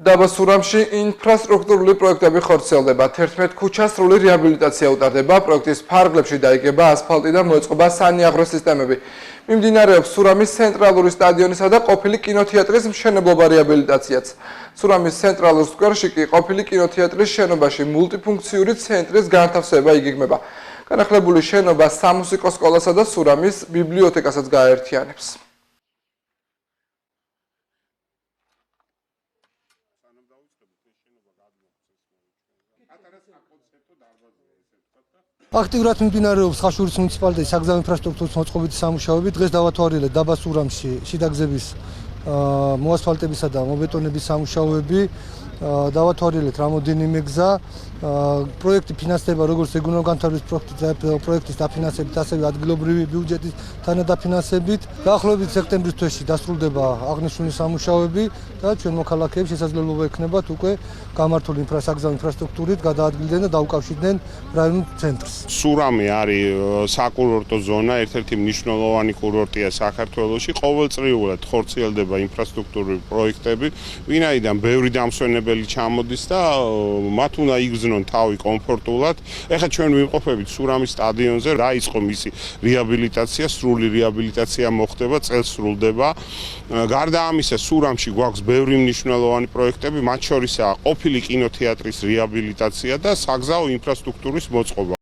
დაბასურამში ინფრასტრუქტურული პროექტები ხორციელდება. 11 ქუჩას სრული რეაბილიტაცია უტარდება. პროექტის ფარგლებში დაიგება ასფალტი და მოეწყობა სანიაღრო სისტემები. მიმდინარეობს სურამის ცენტრალური სტადიონისა და ყოფილი კინოთეატრის მშენებლობა რეაბილიტაციაც. სურამის ცენტრალურ სკვერში კი ყოფილი კინოთეატრის შენობაში მულტიფუნქციური ცენტრის განთავსება იგეგმება. განახლებული შენობა სამუსიკო სკოლასა და სურამის ბიბლიოთეკასაც გააერთიანებს. აქტიურად მიმდინარეობს ხაშურის მუნიციპალიტეტის საგზავნო ინფრასტრუქტურის მოწყობითი სამუშაოები. დღეს დავათვალიერეთ დაბასურამში შიდა გზების მოასფალტებისა და მობეტონების სამუშაოები. დავათვალიერეთ რამოდენიმე გზა. პროექტი ფინანსდება როგორც რეგიონალური განვითარების პროექტის დაფინანსებით, ასევე ადგილობრივი ბიუჯეტის თანადაფინანსებით. დაახლოებით სექტემბრის თვეში დასრულდება აღნიშნული სამუშაოები და ჩვენ მოქალაქეებს შესაძლებლობა ექნებათ უკვე გამართული საგზავნო ინფრასტრუქტურით გადაადგილდნენ და დაუკავშირდნენ რაიონულ ცენტრს. სურამი არის საკურორტო ზონა, ერთ-ერთი მნიშვნელოვანი კურორტია საქართველოში. ყოველწლიურად ხორციელდება ინფრასტრუქტურული პროექტები, ვინაიდან ბევრი დამსვენებელი ჩამოდის და მათ უნდა იგრძნონ თავი კომფორტულად. ეხლა ჩვენ ვიმყოფებით სურამის სტადიონზე, დაიწყო მისი რეაბილიტაცია, სრული რეაბილიტაცია მოხდება, წელს სრულდება. გარდა ამისა, სურამში გვაქვს ბევრი მნიშვნელოვანი პროექტები, მათ შორისაა ყოფილი კინოთეატრის რეაბილიტაცია და საგზაო ინფრასტრუქტურის მოწყობა.